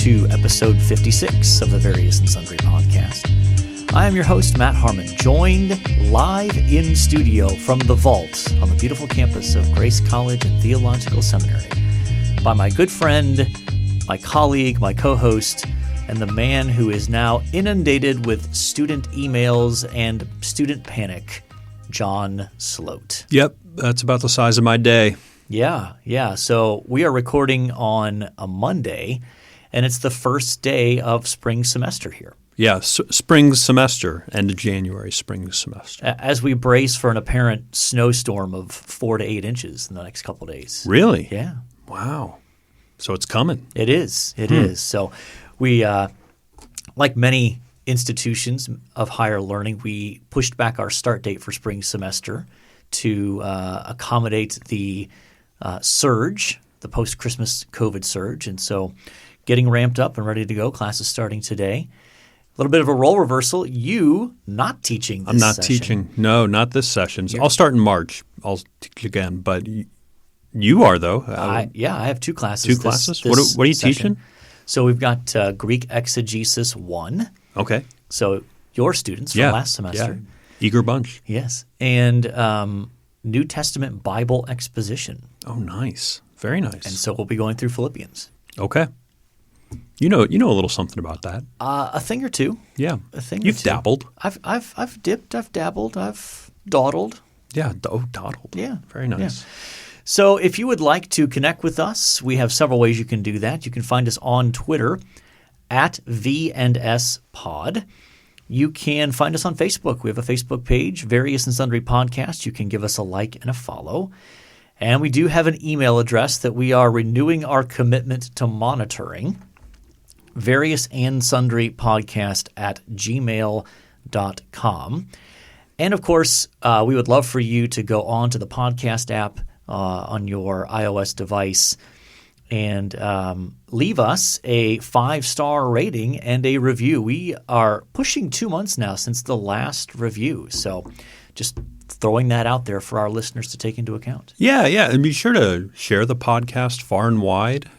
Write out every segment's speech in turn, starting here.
to episode 56 of the Various and Sundry podcast. I am your host, Matt Harmon, joined live in studio from the vault on the beautiful campus of Grace College and Theological Seminary by my good friend, my colleague, my co-host, and the man who is now inundated with student emails and student panic, John Sloat. Yep, that's about the size of my day. Yeah. So we are recording on a Monday, and it's the first day of spring semester here. Yeah, spring semester, end of January, spring semester. As we brace for an apparent snowstorm of 4 to 8 inches in the next couple of days. Really? Yeah. Wow. So it's coming. It is. It is. So we, like many institutions of higher learning, we pushed back our start date for spring semester to accommodate the surge, the post-Christmas COVID surge. And so getting ramped up and ready to go. Classes starting today. A little bit of a role reversal. You not teaching this I'm not session. teaching. No, not this session. I'll start in March. I'll teach again. But you are, though. I have two classes. Two classes? What are you session. teaching? So we've got Greek Exegesis 1. Okay. So your students from last semester. Yeah. Eager bunch. Yes. And New Testament Bible exposition. Oh, nice. Very nice. And so we'll be going through Philippians. Okay. You know a little something about that. A thing or two. Yeah. A thing You've or two. dabbled. I've dipped, I've dabbled, I've dawdled. Yeah. Dawdled. Yeah. Very nice. Yeah. So if you would like to connect with us, we have several ways you can do that. You can find us on Twitter at V&S Pod. You can find us on Facebook. We have a Facebook page, Various and Sundry Podcast. You can give us a like and a follow. And we do have an email address that we are renewing our commitment to monitoring, variousandsundrypodcast@gmail.com. And of course, we would love for you to go on to the podcast app on your iOS device and leave us a 5-star rating and a review. We are pushing 2 months now since the last review. So just throwing that out there for our listeners to take into account. Yeah. And be sure to share the podcast far and wide.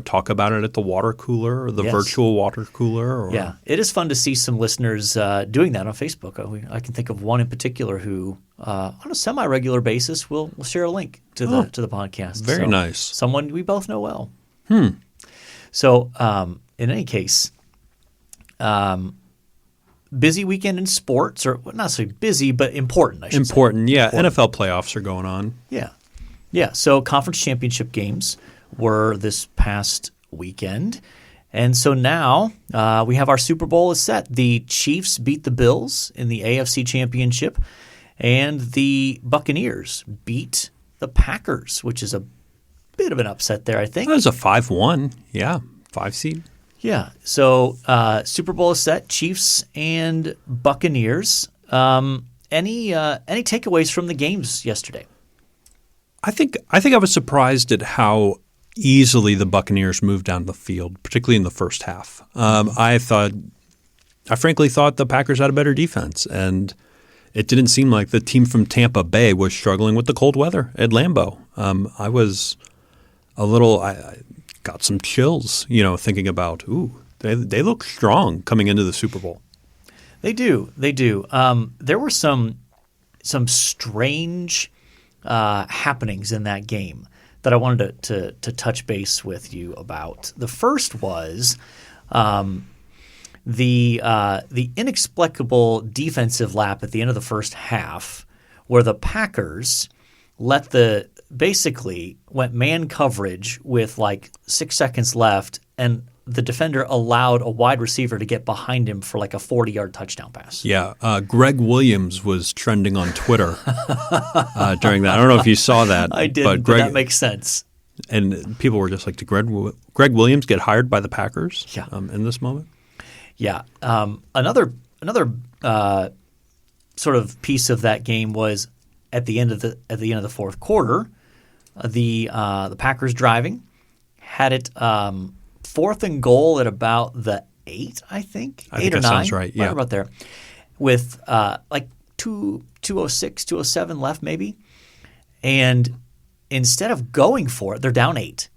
Talk about it at the water cooler or the virtual water cooler. Yeah. It is fun to see some listeners doing that on Facebook. I can think of one in particular who, on a semi-regular basis, will share a link to the podcast. Very nice. Someone we both know well. So in any case, busy weekend in sports, or not necessarily busy, but important, I should say. Important. NFL playoffs are going on. Yeah. So conference championship games were this past weekend. And so now we have our Super Bowl is set. The Chiefs beat the Bills in the AFC Championship, and the Buccaneers beat the Packers, which is a bit of an upset there, I think. That was a 5-1. Yeah, 5 seed. Yeah. So Super Bowl is set. Chiefs and Buccaneers. Any takeaways from the games yesterday? I think I was surprised at how easily the Buccaneers moved down the field, particularly in the first half. I frankly thought the Packers had a better defense, and it didn't seem like the team from Tampa Bay was struggling with the cold weather at Lambeau. I was a little I got some chills, thinking about, they look strong coming into the Super Bowl. They do. There were some strange happenings in that game that I wanted to touch base with you about. The first was the inexplicable defensive lap at the end of the first half, where the Packers basically went man coverage with like 6 seconds left, and the defender allowed a wide receiver to get behind him for like a 40-yard touchdown pass. Yeah. Greg Williams was trending on Twitter during that. I don't know if you saw that. I did, but that makes sense. And people were just like, did Greg Williams get hired by the Packers in this moment? Yeah. Another sort of piece of that game was at the end of the fourth quarter, the Packers driving had it 4th and goal at about the 8, I think. I think that sounds right. Yeah, right about there, with like 2:06, 2:07 left maybe, and instead of going for it, they're down 8.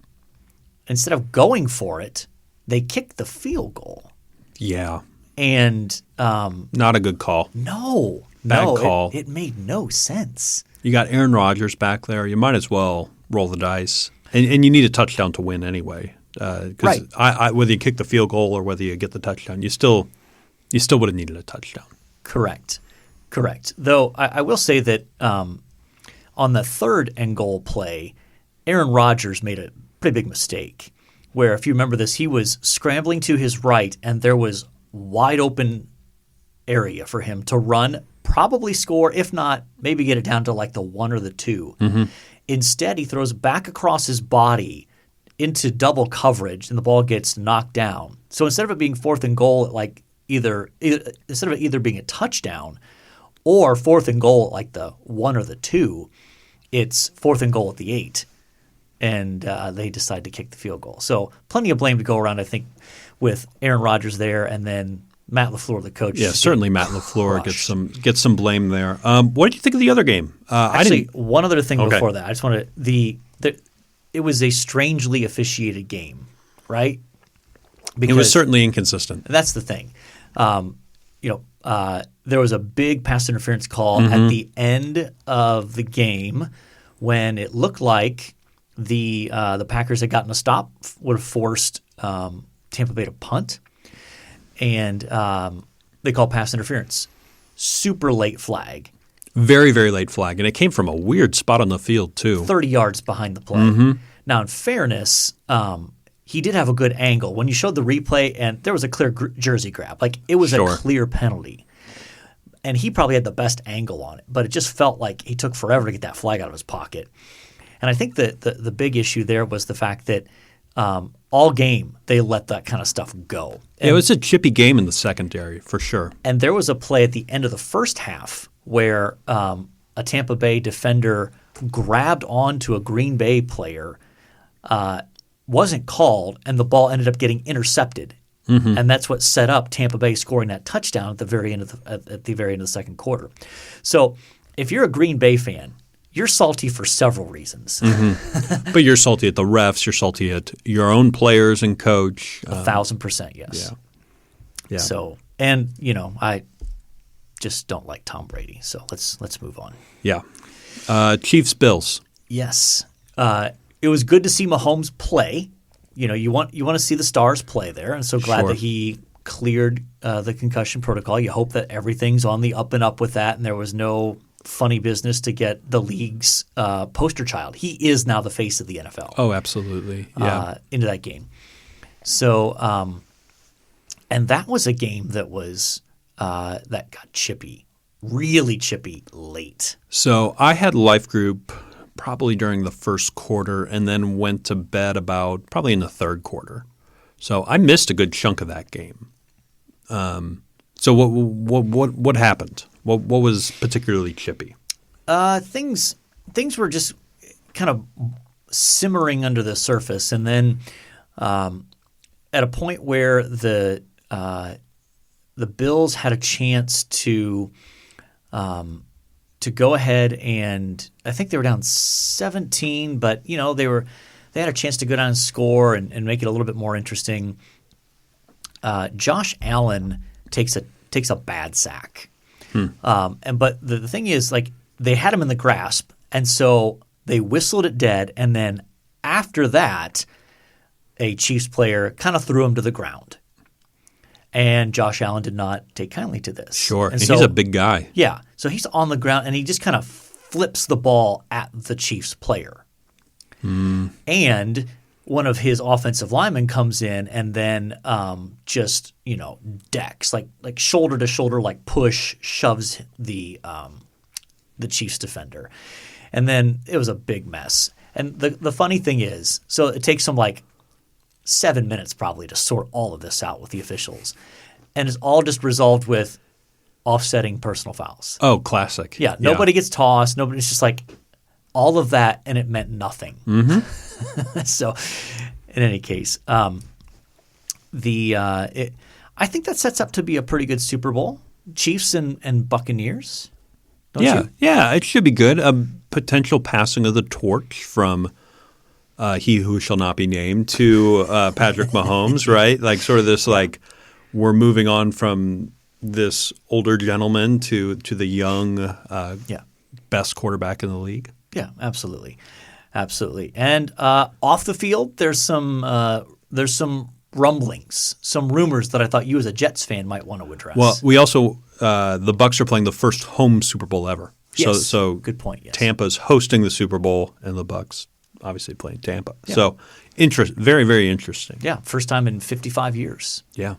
Instead of going for it, they kicked the field goal. Yeah. And not a good call. Bad call. It made no sense. You got Aaron Rodgers back there. You might as well roll the dice. And you need a touchdown to win anyway. Right. Whether you kick the field goal or whether you get the touchdown, you still would have needed a touchdown. Correct. Though I will say that on the third and goal play, Aaron Rodgers made a pretty big mistake where, if you remember this, he was scrambling to his right and there was wide open area for him to run, probably score, if not, maybe get it down to like the 1 or the 2. Mm-hmm. Instead, he throws back across his body into double coverage and the ball gets knocked down. So instead of it being 4th and goal at like instead of it either being a touchdown or 4th and goal at like the 1 or the 2, it's 4th and goal at the 8. And they decide to kick the field goal. So plenty of blame to go around, I think, with Aaron Rodgers there, and then Matt LaFleur, the coach. Yeah, certainly Matt LaFleur gets some blame there. What did you think of the other game? Actually, one other thing before that. I just wanted it was a strangely officiated game, right? Because it was certainly inconsistent. That's the thing. There was a big pass interference call at the end of the game when it looked like the Packers had gotten a stop, would have forced Tampa Bay to punt, and they called pass interference. Super late flag. Very, very late flag, and it came from a weird spot on the field too. 30 yards behind the play. Now, in fairness, he did have a good angle. When you showed the replay, and there was a clear jersey grab. Like, it was a clear penalty. And he probably had the best angle on it, but it just felt like he took forever to get that flag out of his pocket. And I think that the big issue there was the fact that all game they let that kind of stuff go. And it was a chippy game in the secondary for sure. And there was a play at the end of the first half where a Tampa Bay defender grabbed onto a Green Bay player, wasn't called, and the ball ended up getting intercepted. And that's what set up Tampa Bay scoring that touchdown at the very end of the second quarter. So if you're a Green Bay fan, you're salty for several reasons. But you're salty at the refs. You're salty at your own players and coach. 1,000%, yes. Yeah. So, and I just don't like Tom Brady. So let's move on. Yeah. Chiefs Bills. Yes. It was good to see Mahomes play. You want to see the stars play there, and so glad that he cleared the concussion protocol. You hope that everything's on the up and up with that, and there was no funny business to get the league's poster child. He is now the face of the NFL. Oh, absolutely. Yeah. Into that game. So, and that was a game that was that got chippy, really chippy late. So I had Life Group probably during the first quarter and then went to bed about probably in the third quarter. So I missed a good chunk of that game. So what happened? What was particularly chippy? Things were just kind of simmering under the surface, and then at a point where the Bills had a chance to go ahead, and I think they were down 17, but they had a chance to go down and score and make it a little bit more interesting. Josh Allen takes a bad sack. But the thing is, like, they had him in the grasp, and so they whistled it dead, and then after that, a Chiefs player kind of threw him to the ground. And Josh Allen did not take kindly to this. Sure, and he's a big guy. Yeah, so he's on the ground, and he just kind of flips the ball at the Chiefs player. And one of his offensive linemen comes in and then just decks like shoulder to shoulder, like shoves the Chiefs defender, and then it was a big mess. And the funny thing is, so it takes them like 7 minutes probably to sort all of this out with the officials, and it's all just resolved with offsetting personal fouls. Oh, classic. Yeah, nobody gets tossed. Nobody's just like all of that, and it meant nothing. So, in any case, I think that sets up to be a pretty good Super Bowl. Chiefs and Buccaneers. Don't you? Yeah, it should be good. A potential passing of the torch from he who shall not be named to Patrick Mahomes, right? Like sort of this like we're moving on from this older gentleman to the young best quarterback in the league. Yeah, absolutely. Absolutely. And off the field, there's some rumblings, some rumors that I thought you as a Jets fan might want to address. Well, we also the Bucs are playing the first home Super Bowl ever. Yes. So good point. Yes. Tampa's hosting the Super Bowl, and the Bucs obviously playing Tampa. Yeah. So very, very interesting. Yeah, first time in 55 years. Yeah.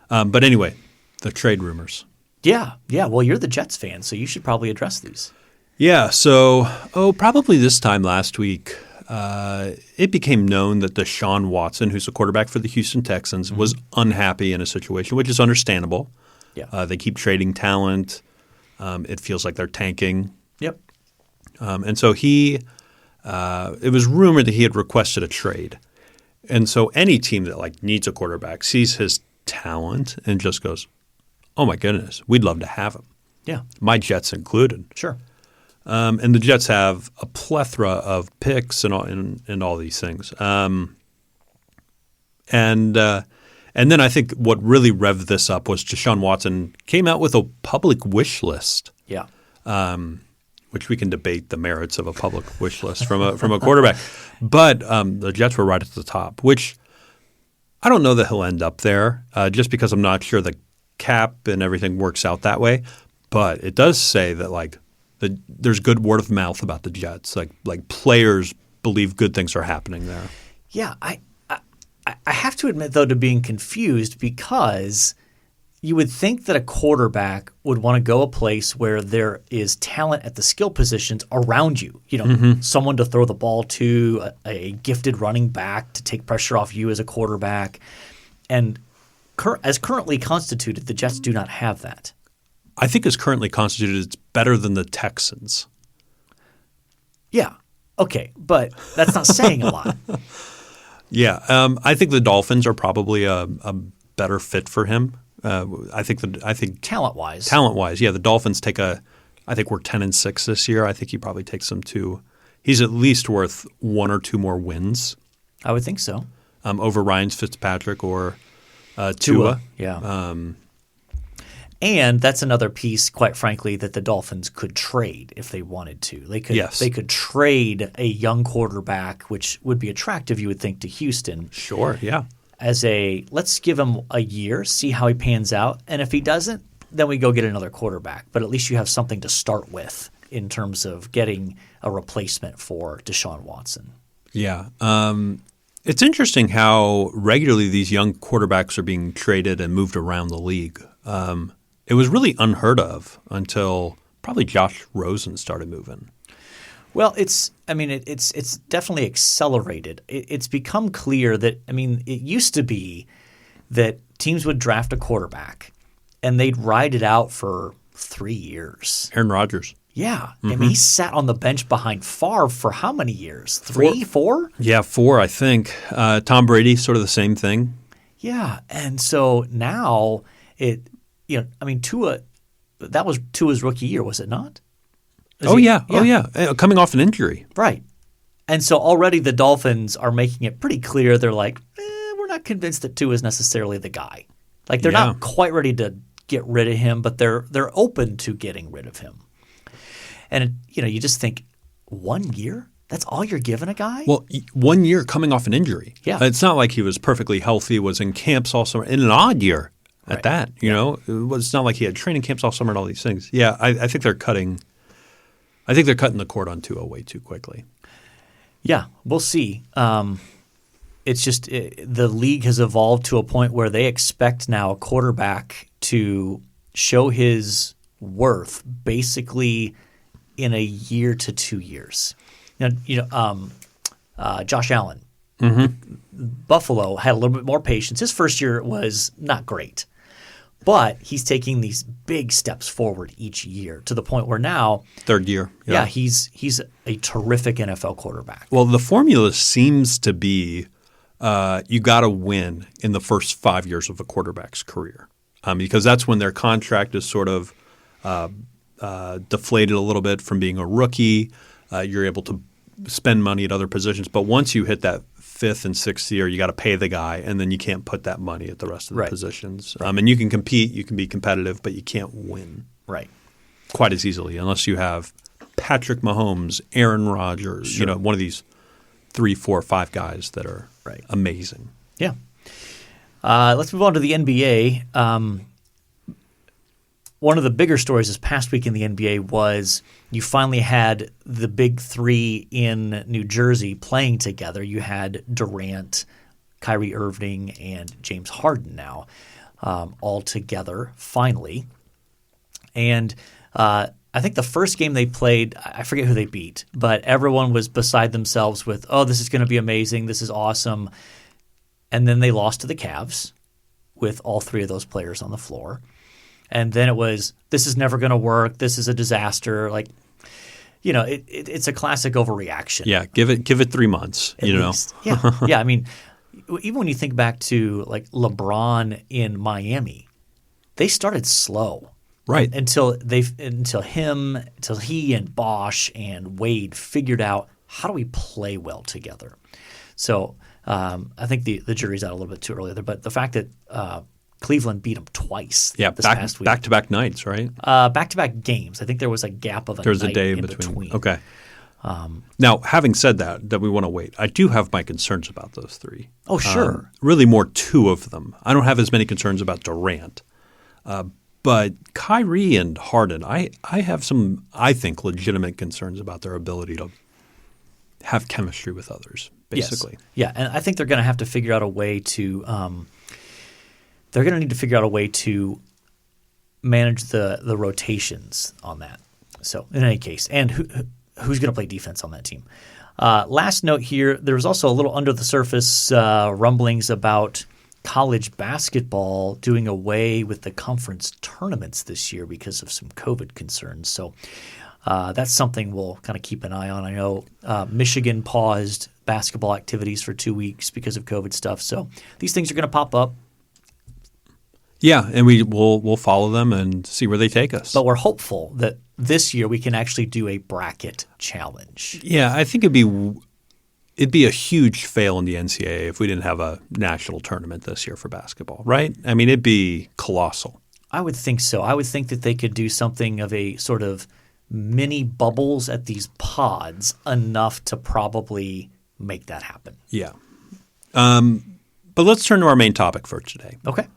But anyway, the trade rumors. Yeah. Well, you're the Jets fan, so you should probably address these. Yeah. So, probably this time last week, it became known that Deshaun Watson, who's the quarterback for the Houston Texans, was unhappy in a situation, which is understandable. Yeah. They keep trading talent. It feels like they're tanking. Yep. And so it was rumored that he had requested a trade. And so any team that like needs a quarterback sees his talent and just goes, oh my goodness, we'd love to have him. Yeah. My Jets included. Sure. And the Jets have a plethora of picks and all these things. And then I think what really revved this up was Deshaun Watson came out with a public wish list. Yeah. Which we can debate the merits of a public wish list from a quarterback. But the Jets were right at the top, which I don't know that he'll end up there just because I'm not sure the cap and everything works out that way. But it does say that like there's good word of mouth about the Jets. Like players believe good things are happening there. Yeah. I have to admit, though, to being confused because you would think that a quarterback would want to go a place where there is talent at the skill positions around you. You know, someone to throw the ball to, a gifted running back to take pressure off you as a quarterback. And as currently constituted, the Jets do not have that. I think as currently constituted, it's better than the Texans. Yeah. Okay. But that's not saying a lot. Yeah. I think the Dolphins are probably a better fit for him. I think talent-wise, yeah, the Dolphins I think we're 10-6 this year. I think he probably takes them to. He's at least worth one or two more wins. I would think so. Over Ryan Fitzpatrick or Tua. Yeah. And that's another piece, quite frankly, that the Dolphins could trade if they wanted to. They could trade a young quarterback, which would be attractive, you would think, to Houston. Sure. Yeah. As let's give him a year, see how he pans out. And if he doesn't, then we go get another quarterback. But at least you have something to start with in terms of getting a replacement for Deshaun Watson. Yeah. It's interesting how regularly these young quarterbacks are being traded and moved around the league. It was really unheard of until probably Josh Rosen started moving. Well, it's definitely accelerated. It's become clear that it used to be that teams would draft a quarterback and they'd ride it out for 3 years. Aaron Rodgers. Yeah. He sat on the bench behind Favre for how many years? 3, 4? Yeah, 4, I think. Tom Brady, sort of the same thing. Yeah. And so now Tua, that was Tua's rookie year, was it not? Yeah. Coming off an injury. Right. And so already the Dolphins are making it pretty clear. They're like, we're not convinced that Tua is necessarily the guy. Like they're not quite ready to get rid of him, but they're open to getting rid of him. And you just think 1 year? That's all you're giving a guy? Well, 1 year coming off an injury. Yeah. It's not like he was perfectly healthy, was in camps all summer, in an odd year at that. You know, it's not like he had training camps all summer and all these things. Yeah, I think they're cutting. I think they're cutting the cord on Tua way too quickly. Yeah, we'll see. It's just the league has evolved to a point where they expect now a quarterback to show his worth basically in a year to 2 years. Now, Josh Allen, Buffalo had a little bit more patience. His first year was not great. But he's taking these big steps forward each year to the point where now – third year. Yeah, he's a terrific NFL quarterback. Well, the formula seems to be you got to win in the first 5 years of a quarterback's career because that's when their contract is sort of deflated a little bit from being a rookie. You're able to spend money at other positions. But once you hit that 5th and 6th year, you got to pay the guy, and then you can't put that money at the rest of the Right. positions. And you can compete, you can be competitive, but you can't win Right. quite as easily unless you have Patrick Mahomes, Aaron Rodgers, Sure. one of these 3, 4, 5 guys that are Right. amazing. Yeah. Let's move on to the NBA. One of the bigger stories this past week in the NBA was you finally had the big three in New Jersey playing together. You had Durant, Kyrie Irving, and James Harden now all together finally. And I think the first game they played, I forget who they beat, but everyone was beside themselves with, oh, this is going to be amazing. This is awesome. And then they lost to the Cavs with all three of those players on the floor. And then it was, this is never going to work. This is a disaster. Like, it's a classic overreaction. Yeah, give it 3 months. At least. Yeah, yeah. I mean, even when you think back to like LeBron in Miami, they started slow, Right. Until he and Bosh and Wade figured out how do we play well together. So I think the jury's out a little bit too early there, but the fact that Cleveland beat them twice this past week. Back-to-back nights, right? Back-to-back games. I think there was a gap of a There was night a day in in between. between. Okay. Now, having said that we want to wait, I do have my concerns about those three. Oh, sure. Really more 2 of them. I don't have as many concerns about Durant. But Kyrie and Harden, I have some, I think, legitimate concerns about their ability to have chemistry with others, basically. Yes. Yeah, and I think they're going to have to figure out a way to they're going to need to figure out a way to manage the rotations on that. So in any case, and who's going to play defense on that team? Last note here, there was also a little under the surface rumblings about college basketball doing away with the conference tournaments this year because of some COVID concerns. So that's something we'll kind of keep an eye on. I know Michigan paused basketball activities for 2 weeks because of COVID stuff. So these things are going to pop up. Yeah, and we'll follow them and see where they take us. But we're hopeful that this year we can actually do a bracket challenge. Yeah, I think it'd be a huge fail in the NCAA if we didn't have a national tournament this year for basketball, right? I mean, it'd be colossal. I would think so. I would think that they could do something of a sort of mini bubbles at these pods enough to probably make that happen. Yeah. But let's turn to our main topic for today. Okay.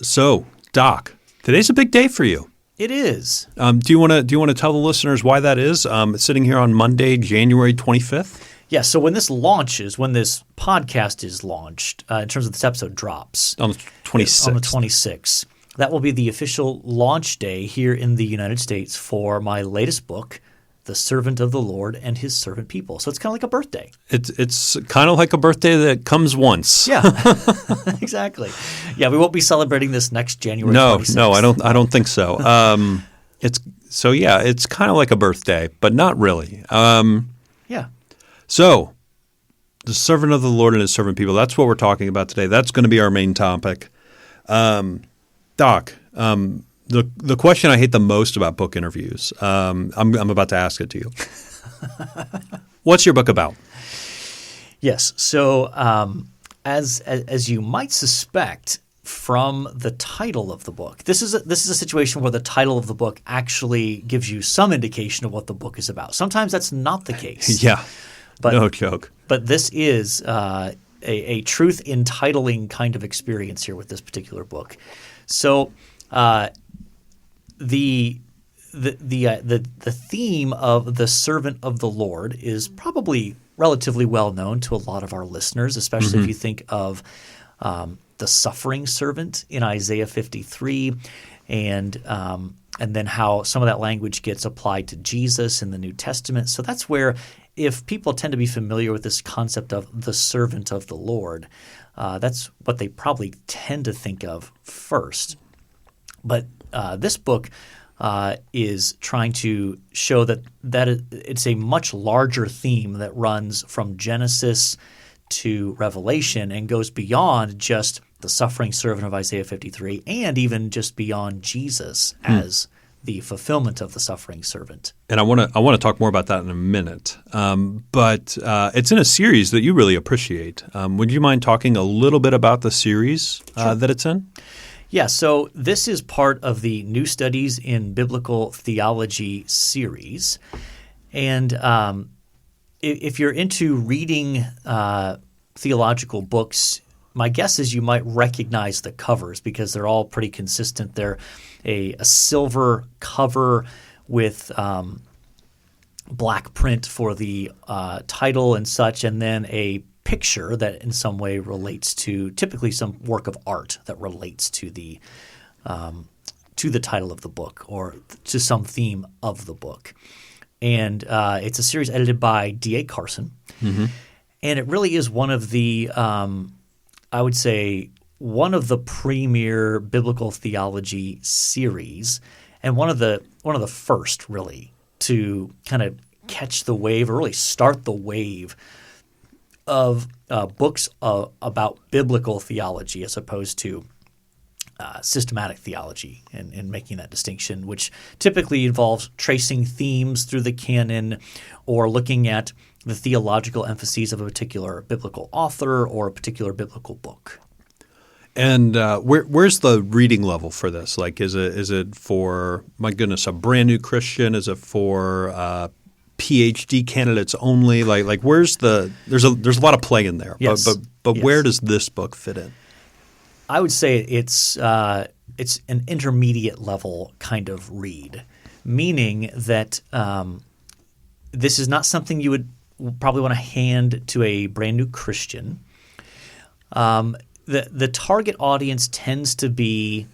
So, Doc, today's a big day for you. It is. Do you want to tell the listeners why that is? It's sitting here on Monday, January 25th. Yeah, so when this podcast is launched, in terms of this episode drops. On the 26th. On the 26th. That will be the official launch day here in the United States for my latest book, The Servant of the Lord and His Servant People. So it's kind of like a birthday. It's kind of like a birthday that comes once. Yeah, exactly. Yeah, we won't be celebrating this next January 26th. No, I don't think so. It's kind of like a birthday, but not really. Yeah. So, the servant of the Lord and his servant people, that's what we're talking about today. That's going to be our main topic. Doc, the question I hate the most about book interviews, I'm about to ask it to you. What's your book about? Yes. So, as you might suspect from the title of the book, this is a situation where the title of the book actually gives you some indication of what the book is about. Sometimes that's not the case. Yeah. But, no joke. But this is a truth entitling kind of experience here with this particular book. So the theme of the servant of the Lord is probably relatively well known to a lot of our listeners, especially if you think of the suffering servant in Isaiah 53 and then how some of that language gets applied to Jesus in the New Testament. So that's where, if people tend to be familiar with this concept of the servant of the Lord, that's what they probably tend to think of first. But this book is trying to show that it's a much larger theme that runs from Genesis to Revelation and goes beyond just the suffering servant of Isaiah 53 and even just beyond Jesus as the fulfillment of the suffering servant. And I want to talk more about that in a minute. But it's in a series that you really appreciate. Would you mind talking a little bit about the series that it's in? Yeah, so this is part of the New Studies in Biblical Theology series. And if you're into reading theological books, my guess is you might recognize the covers because they're all pretty consistent. They're a silver cover with black print for the title and such, and then a picture that in some way relates to typically some work of art that relates to the title of the book or to some theme of the book. And it's a series edited by D.A. Carson. Mm-hmm. And it really is one of the I would say one of the premier biblical theology series, and one of the first really to kind of catch the wave or really start the wave of books about biblical theology as opposed to systematic theology, and making that distinction, which typically involves tracing themes through the canon or looking at the theological emphases of a particular biblical author or a particular biblical book. And where's the reading level for this? Like, is it for, my goodness, a brand new Christian? Is it for PhD candidates only? Like where's there's a lot of play in there. Yes. But Yes. Where does this book fit in? I would say it's an intermediate level kind of read, meaning that this is not something you would probably want to hand to a brand new Christian. The target audience tends to be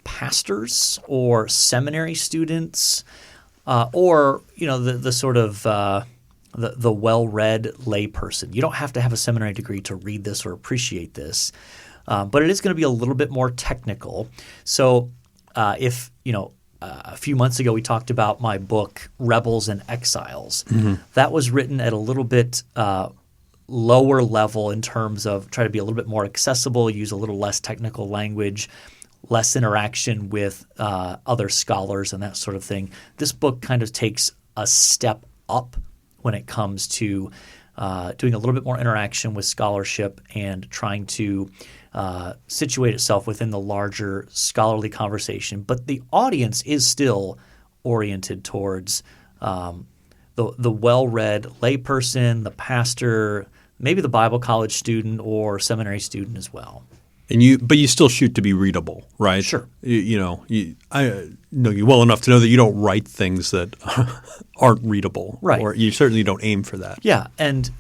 pastors or seminary students, or the sort of the well-read layperson. You don't have to have a seminary degree to read this or appreciate this, but it is going to be a little bit more technical. So if a few months ago we talked about my book Rebels and Exiles. Mm-hmm. That was written at a little bit lower level in terms of try to be a little bit more accessible, use a little less technical language, less interaction with other scholars and that sort of thing. This book kind of takes a step up when it comes to doing a little bit more interaction with scholarship and trying to situate itself within the larger scholarly conversation. But the audience is still oriented towards the well-read layperson, the pastor, maybe the Bible college student or seminary student as well. But you still shoot to be readable, right? Sure. I know you well enough to know that you don't write things that aren't readable, right? Or you certainly don't aim for that. Yeah, and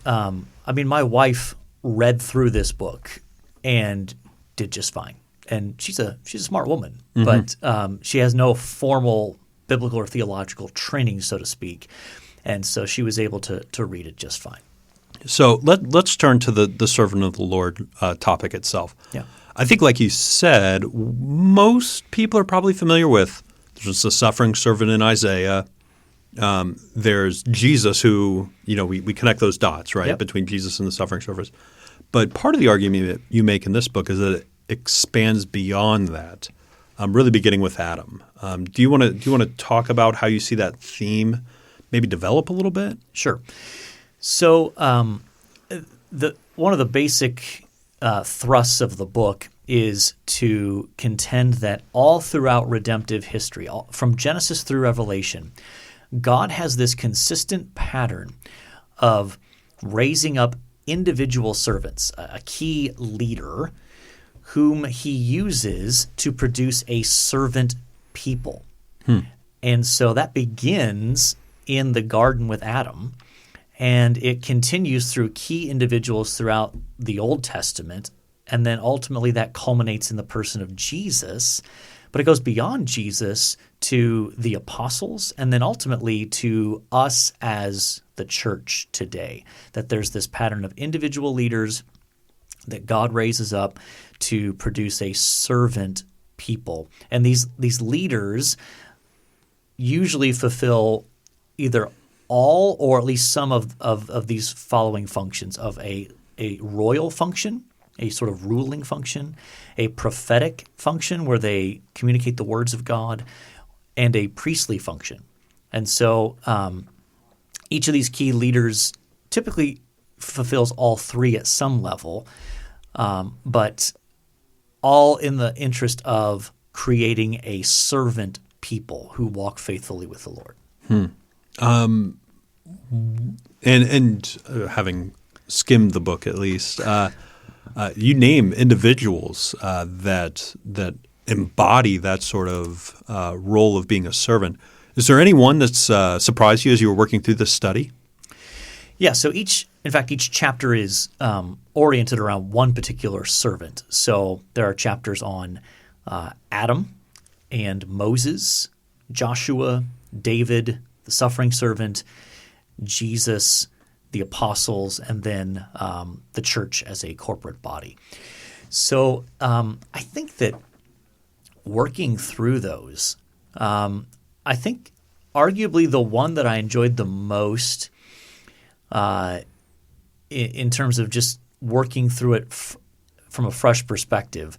my wife read through this book and did just fine, and she's a smart woman, mm-hmm. but she has no formal biblical or theological training, so to speak, and so she was able to read it just fine. So let's turn to the servant of the Lord topic itself. Yeah. I think, like you said, most people are probably familiar with there's the suffering servant in Isaiah. There's Jesus who, we connect those dots, right, yep. between Jesus and the suffering servant. But part of the argument that you make in this book is that it expands beyond that, really beginning with Adam. Do you want to talk about how you see that theme maybe develop a little bit? Sure. So one of the basic thrusts of the book is to contend that all throughout redemptive history, from Genesis through Revelation, God has this consistent pattern of raising up individual servants, a key leader whom he uses to produce a servant people. And so that begins in the garden with Adam, and it continues through key individuals throughout the Old Testament, and then ultimately that culminates in the person of Jesus. But it goes beyond Jesus to the apostles, and then ultimately to us as the church today, that there's this pattern of individual leaders that God raises up to produce a servant people. And these leaders usually fulfill either all or at least some of these following functions of a royal function, a sort of ruling function, a prophetic function where they communicate the words of God, and a priestly function. And so each of these key leaders typically fulfills all three at some level, but all in the interest of creating a servant people who walk faithfully with the Lord. And having skimmed the book at least, you name individuals that embody that sort of role of being a servant. Is there anyone that's surprised you as you were working through this study? Yeah, so each chapter is oriented around one particular servant. So there are chapters on Adam and Moses, Joshua, David, the suffering servant, Jesus, the apostles, and then the church as a corporate body. So I think that working through those, I think arguably the one that I enjoyed the most in terms of just working through it from a fresh perspective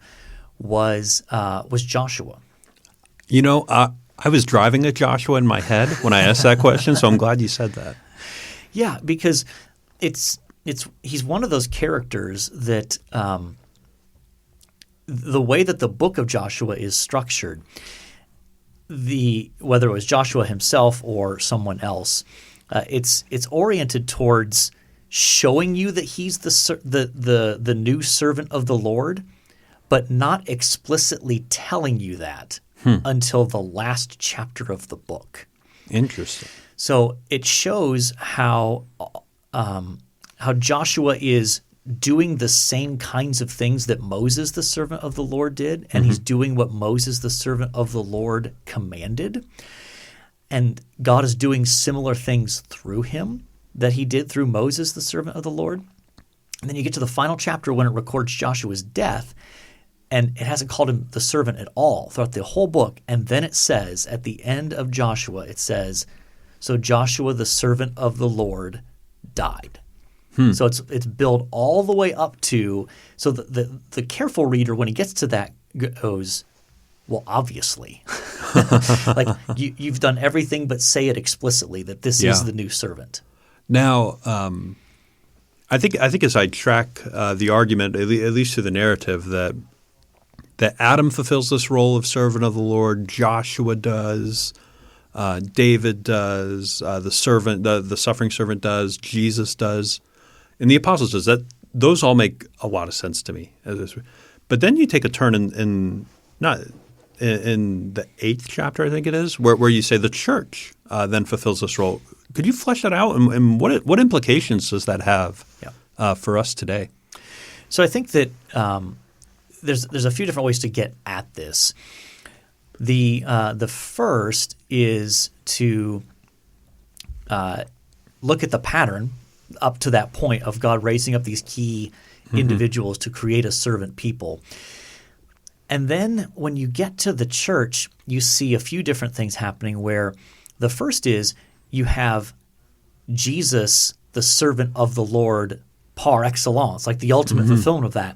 was Joshua. You know, I was driving a Joshua in my head when I asked that question, so I'm glad you said that. Yeah, because he's one of those characters that the way that the book of Joshua is structured, whether it was Joshua himself or someone else, it's oriented towards showing you that he's the new servant of the Lord, but not explicitly telling you that until the last chapter of the book. Interesting. So it shows how Joshua is doing the same kinds of things that Moses, the servant of the Lord, did, and he's doing what Moses, the servant of the Lord, commanded. And God is doing similar things through him that he did through Moses, the servant of the Lord. And then you get to the final chapter when it records Joshua's death, and it hasn't called him the servant at all throughout the whole book. And then it says, at the end of Joshua, it says, so Joshua, the servant of the Lord, died. So it's built all the way up to – so the careful reader, when he gets to that, goes, well, obviously. Like you've done everything but say it explicitly that this is the new servant. Now, I think as I track the argument, at least through the narrative, that Adam fulfills this role of servant of the Lord, Joshua does, David does, the suffering servant does, Jesus does, and the apostles does. Those all make a lot of sense to me. But then you take a turn in the 8th chapter, I think it is, where you say the church then fulfills this role. Could you flesh that out, and what implications does that have for us today? So I think that there's a few different ways to get at this. The first is to look at the pattern up to that point of God raising up these key individuals to create a servant people. And then when you get to the church, you see a few different things happening where the first is you have Jesus, the servant of the Lord par excellence, like the ultimate fulfillment of that.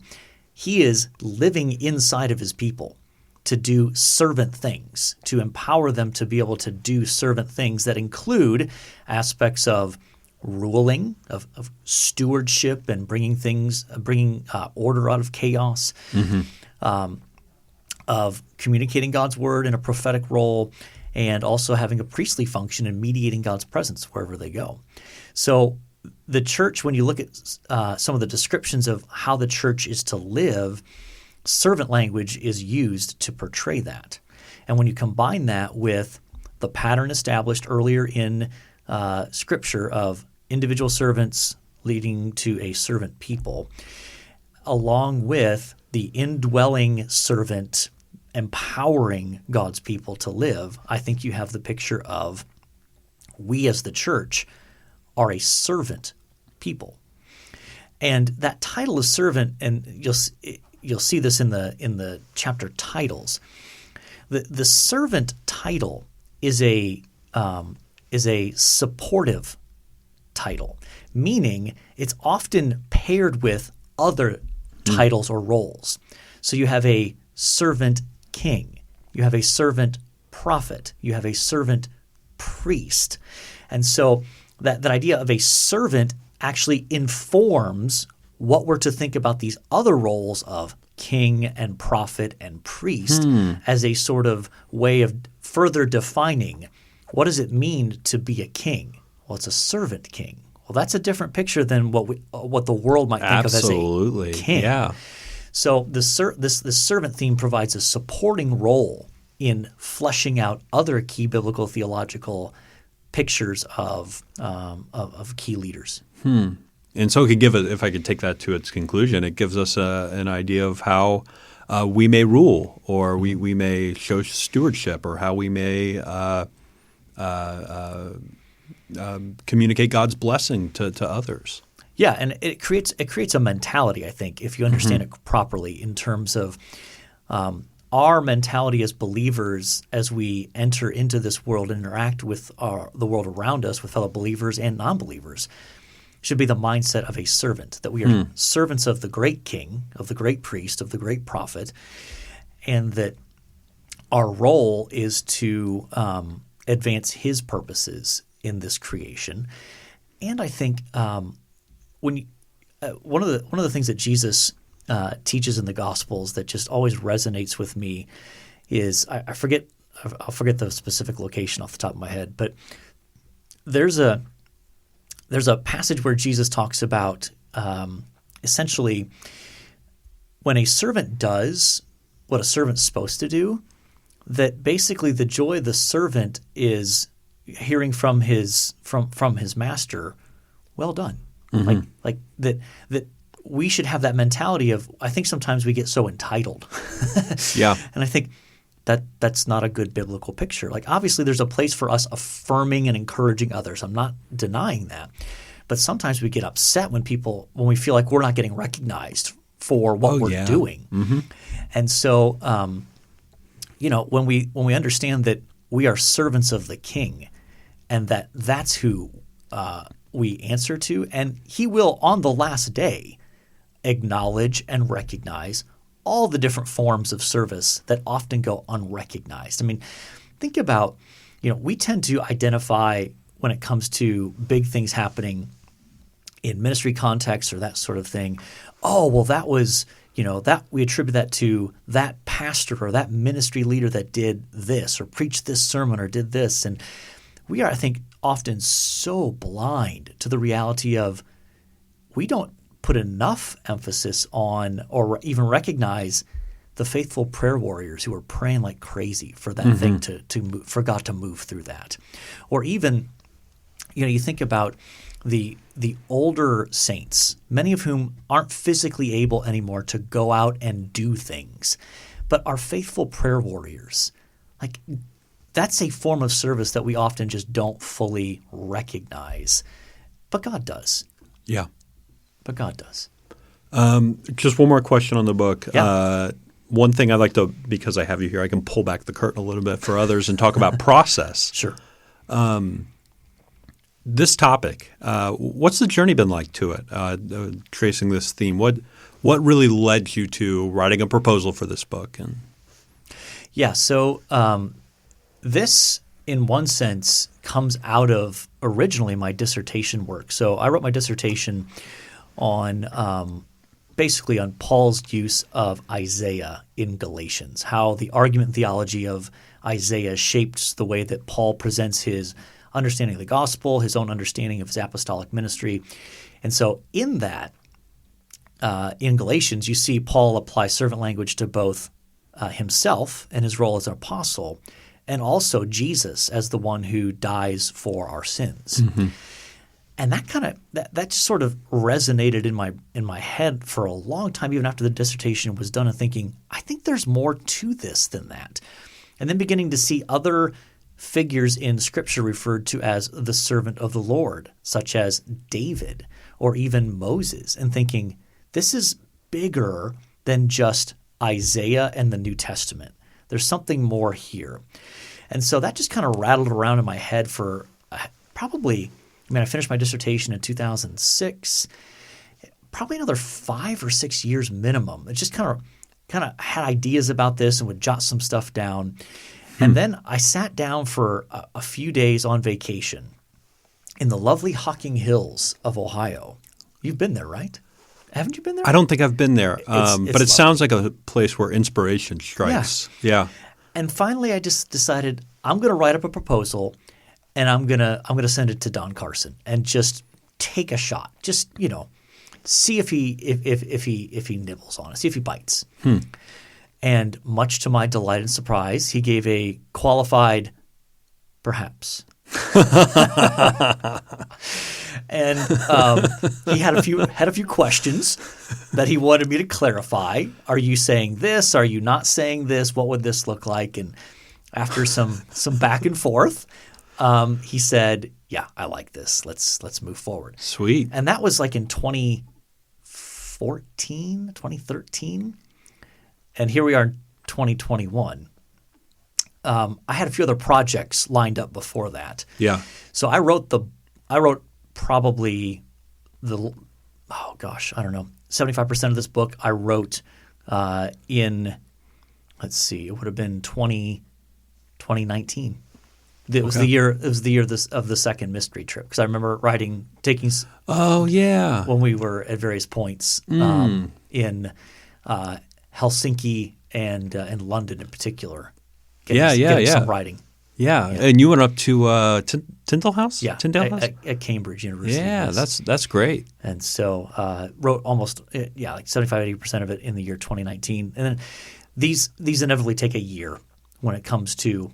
He is living inside of his people to do servant things, to empower them to be able to do servant things that include aspects of ruling, of stewardship and bringing order out of chaos, of communicating God's word in a prophetic role, and also having a priestly function in mediating God's presence wherever they go. So the church, when you look at some of the descriptions of how the church is to live, servant language is used to portray that. And when you combine that with the pattern established earlier in Scripture of individual servants leading to a servant people, along with the indwelling servant empowering God's people to live, I think you have the picture of we as the church are a servant people. And that title of servant, and you'll see this in the chapter titles. The servant title is a supportive title, meaning it's often paired with other titles or roles. So you have a servant king, you have a servant prophet. You have a servant priest. And so that idea of a servant actually informs what we're to think about these other roles of king and prophet and priest as a sort of way of further defining what does it mean to be a king? Well, it's a servant king. Well, that's a different picture than what the world might think of as a king. Yeah. So this servant theme provides a supporting role in fleshing out other key biblical theological pictures of key leaders. And so it could give it, if I could take that to its conclusion, it gives us an idea of how we may rule, or we may show stewardship, or how we may communicate God's blessing to others. Yeah, and it creates a mentality, I think, if you understand it properly, in terms of our mentality as believers as we enter into this world and interact with the world around us, with fellow believers and non-believers, should be the mindset of a servant, that we are servants of the great king, of the great priest, of the great prophet, and that our role is to advance his purposes in this creation. And I think one of the things that Jesus teaches in the Gospels that just always resonates with me is I'll forget the specific location off the top of my head, but there's a passage where Jesus talks about essentially when a servant does what a servant's supposed to do, that basically the joy of the servant is hearing from his master, "Well done." Like that we should have that mentality of, I think sometimes we get so entitled. Yeah. And I think that's not a good biblical picture. Like, obviously there's a place for us affirming and encouraging others. I'm not denying that. But sometimes we get upset when we feel like we're not getting recognized for what we're doing. And so when we understand that we are servants of the King, and that's who we answer to, and he will on the last day acknowledge and recognize all the different forms of service that often go unrecognized. I mean, think about, we tend to identify when it comes to big things happening in ministry context or that sort of thing. Oh, well, that was, that we attribute that to that pastor or that ministry leader that did this or preached this sermon or did this. And we are, I think, often so blind to the reality of we don't put enough emphasis on or even recognize the faithful prayer warriors who are praying like crazy for that thing to move, for God to move through that. Or even, you think about the older saints, many of whom aren't physically able anymore to go out and do things, but are faithful prayer warriors. Like, that's a form of service that we often just don't fully recognize. But God does. Yeah. But God does. Just one more question on the book. Yeah. One thing I'd like to, because I have you here, I can pull back the curtain a little bit for others and talk about process. Sure. This topic, what's the journey been like to it, tracing this theme? What really led you to writing a proposal for this book? Yeah, so this, in one sense, comes out of originally my dissertation work. So I wrote my dissertation on basically on Paul's use of Isaiah in Galatians, how the argument theology of Isaiah shaped the way that Paul presents his understanding of the gospel, his own understanding of his apostolic ministry. And so in that, in Galatians, you see Paul apply servant language to both himself and his role as an apostle, and also Jesus as the one who dies for our sins. And that just sort of resonated in my head for a long time, even after the dissertation was done, and thinking, I think there's more to this than that. And then beginning to see other figures in Scripture referred to as the servant of the Lord, such as David or even Moses, and thinking, this is bigger than just Isaiah and the New Testament. There's something more here. And so that just kind of rattled around in my head for probably – I finished my dissertation in 2006, probably another 5 or 6 years minimum. It just kind of had ideas about this and would jot some stuff down. And then I sat down for a few days on vacation in the lovely Hocking Hills of Ohio. You've been there, right? Haven't you been there? I don't think I've been there, It's but it lovely. sounds like a place where inspiration strikes. Yeah. And finally, I just decided I'm going to write up a proposal, and I'm gonna send it to Don Carson and just take a shot. Just see if he nibbles on it, see if he bites. And much to my delight and surprise, he gave a qualified perhaps. And he had a few questions that he wanted me to clarify. Are you saying this? Are you not saying this? What would this look like? And after some back and forth, he said, "Yeah, I like this. Let's move forward." Sweet. And that was like in 2014, 2013. And here we are in 2021. I had a few other projects lined up before that. Yeah. So I wrote probably I don't know, 75% of this book I wrote in, let's see, it would have been 2019. It was the year of the second mystery trip, because I remember taking Oh, yeah. when we were at various points in Helsinki and London in particular. Getting some writing. Yeah. And you went up to Tyndale House? Yeah, Tyndale House? at Cambridge University. Yeah, Yes. that's great. And so wrote almost like 75-80% of it in the year 2019. And then these inevitably take a year when it comes to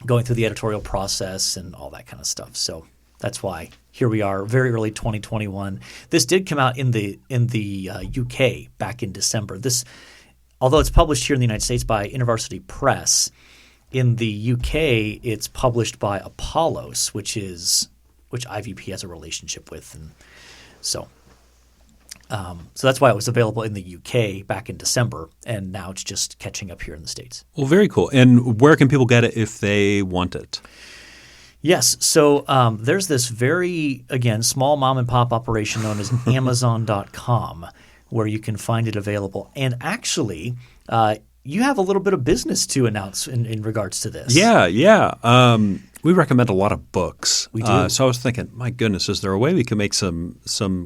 going through the editorial process and all that kind of stuff. So that's why here we are, very early 2021. This did come out in the UK back in December. This, although it's published here in the United States by InterVarsity Press, in the UK it's published by Apollos, which IVP has a relationship with, and so that's why it was available in the UK back in December, and now it's just catching up here in the States. Well, very cool. And where can people get it if they want it? Yes. So there's this very, again, small mom and pop operation known as Amazon.com where you can find it available. And actually, you have a little bit of business to announce in regards to this. Yeah. We recommend a lot of books. We do. So I was thinking, my goodness, is there a way we can make some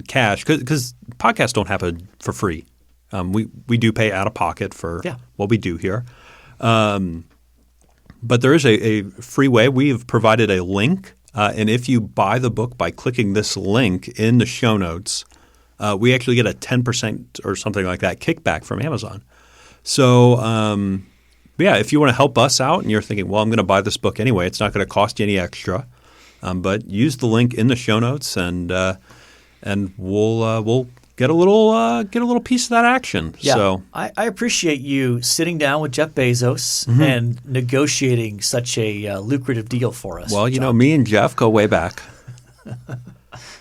cash? Because podcasts don't happen for free. We do pay out of pocket for what we do here. But there is a free way. We've provided a link, and if you buy the book by clicking this link in the show notes, we actually get a 10% or something like that kickback from Amazon. So if you want to help us out and you're thinking, well, I'm going to buy this book anyway, it's not going to cost you any extra, but use the link in the show notes, and we'll get a little piece of that action. Yeah. So I appreciate you sitting down with Jeff Bezos and negotiating such a lucrative deal for us. Well, me and Jeff go way back.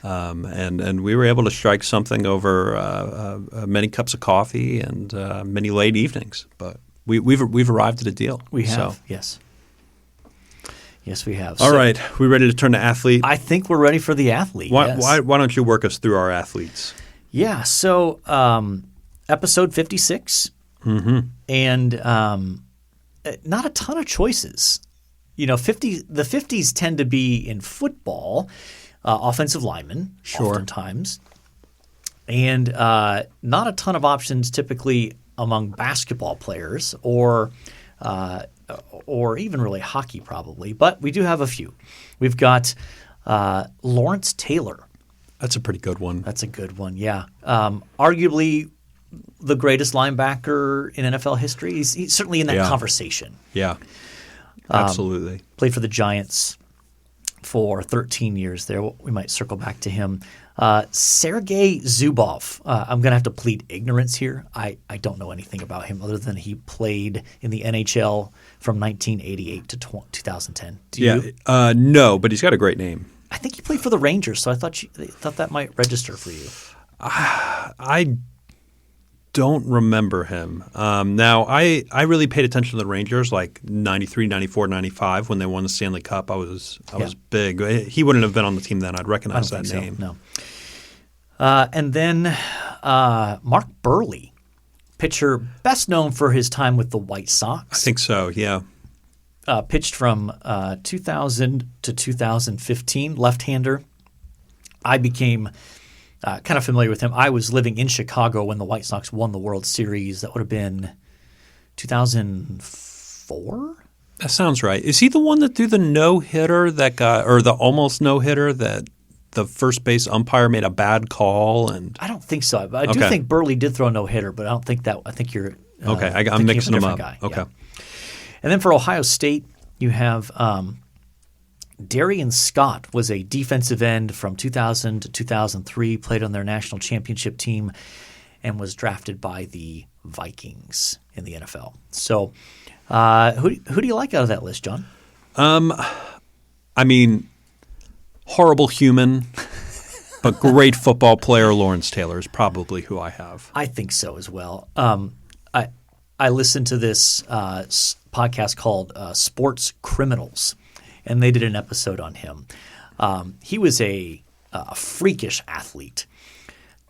And we were able to strike something over many cups of coffee and many late evenings. But we've arrived at a deal. We have, so. yes. Yes, we have. All right. We ready to turn to athlete? I think we're ready for the athlete. Why Yes. don't you work us through our athletes? Yeah. So episode 56, and not a ton of choices. The 50s tend to be in football, offensive linemen, oftentimes, and not a ton of options typically among basketball players or even really hockey probably. But we do have a few. We've got Lawrence Taylor. That's a pretty good one. That's a good one, yeah. Arguably the greatest linebacker in NFL history. He's certainly in that conversation. Yeah, absolutely. Played for the Giants for 13 years there. We might circle back to him. Sergei Zubov. I'm going to have to plead ignorance here. I don't know anything about him other than he played in the NHL from 1988 to 2010. Do you? No, but he's got a great name. I think he played for the Rangers, so I thought that might register for you. I don't remember him. Now, I really paid attention to the Rangers like 93, 94, 95 when they won the Stanley Cup. I was big. He wouldn't have been on the team then. I'd recognize that name. So, no. And then Mark Burley, pitcher best known for his time with the White Sox. I think so, yeah. pitched from 2000 to 2015, left-hander. I became kind of familiar with him. I was living in Chicago when the White Sox won the World Series. That would have been 2004? That sounds right. Is he the one that threw the no-hitter that got – or the almost no-hitter that the first base umpire made a bad call? And I don't think so. I do think Burley did throw a no-hitter, but I don't think that – I think you're okay, I'm mixing them up. Guy. Okay. Yeah. And then for Ohio State, you have Darian Scott was a defensive end from 2000 to 2003, played on their national championship team, and was drafted by the Vikings in the NFL. So who do you like out of that list, John? I mean, horrible human, but great football player Lawrence Taylor is probably who I have. I think so as well. I listened to this podcast called Sports Criminals, and they did an episode on him. He was a freakish athlete,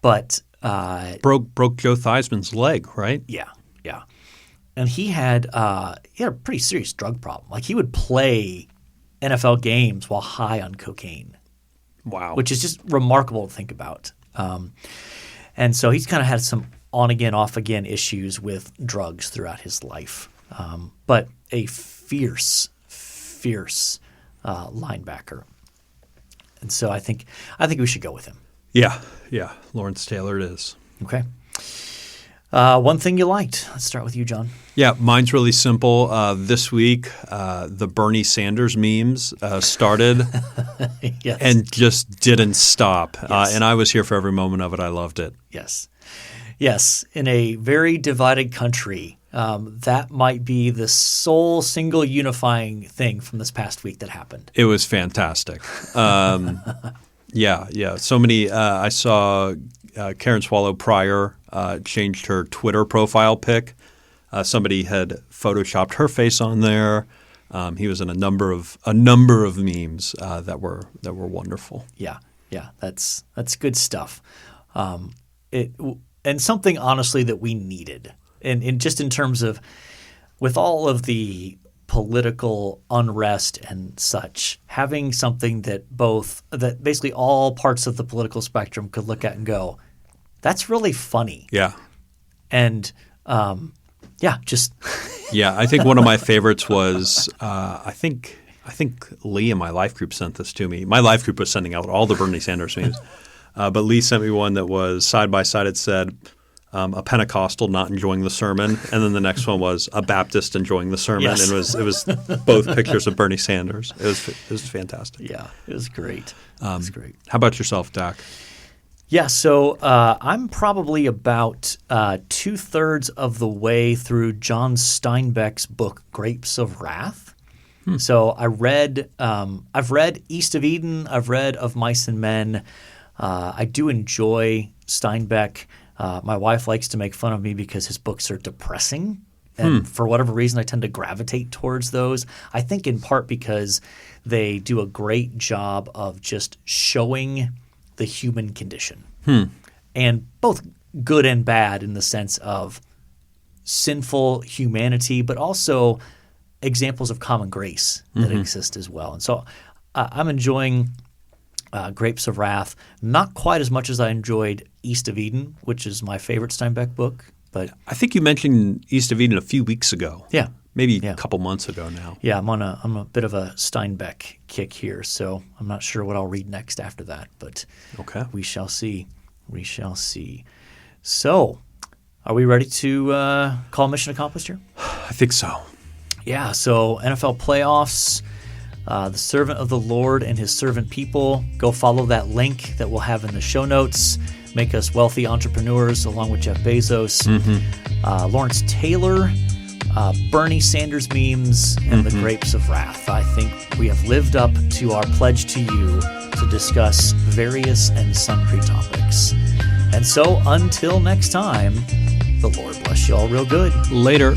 but broke Joe Theismann's leg, right? Yeah. And he had a pretty serious drug problem. Like, he would play NFL games while high on cocaine. Wow. Which is just remarkable to think about. And so he's kind of had some on-again, off-again issues with drugs throughout his life. But a fierce linebacker. And so I think we should go with him. Yeah. Lawrence Taylor it is. Okay. One thing you liked. Let's start with you, John. Yeah, mine's really simple. This week, the Bernie Sanders memes started Yes. and just didn't stop. Yes. And I was here for every moment of it. I loved it. Yes. In a very divided country, that might be the sole single unifying thing from this past week that happened. It was fantastic. Yeah. So many. I saw Karen Swallow Pryor changed her Twitter profile pic. Somebody had photoshopped her face on there. He was in a number of memes that were wonderful. Yeah, that's good stuff. And something honestly that we needed, and just in terms of with all of the political unrest and such, having something that basically all parts of the political spectrum could look at and go, that's really funny. Yeah. And just yeah, I think one of my favorites was I think Lee in my life group sent this to me. My life group was sending out all the Bernie Sanders memes, but Lee sent me one that was side by side. It said a Pentecostal not enjoying the sermon, and then the next one was a Baptist enjoying the sermon. Yes. And it was both pictures of Bernie Sanders. It was fantastic. Yeah, it was great. It was great. How about yourself, Dak? Yeah, so I'm probably about 2/3 of the way through John Steinbeck's book Grapes of Wrath. So I've read East of Eden. I've read Of Mice and Men. I do enjoy Steinbeck. My wife likes to make fun of me because his books are depressing. And for whatever reason, I tend to gravitate towards those. I think in part because they do a great job of just showing the human condition. And both good and bad in the sense of sinful humanity, but also examples of common grace that exist as well. And so I'm enjoying Grapes of Wrath, not quite as much as I enjoyed East of Eden, which is my favorite Steinbeck book. But I think you mentioned East of Eden a few weeks ago. Yeah. Maybe a couple months ago now. Yeah, I'm a bit of a Steinbeck kick here, so I'm not sure what I'll read next after that, but we shall see. We shall see. So, are we ready to call mission accomplished here? I think so. Yeah, so NFL playoffs, the servant of the Lord and his servant people. Go follow that link that we'll have in the show notes. Make us wealthy entrepreneurs along with Jeff Bezos. Lawrence Taylor, Bernie Sanders memes, and the Grapes of Wrath. I think we have lived up to our pledge to you to discuss various and sundry topics. And so until next time, the Lord bless you all real good. Later.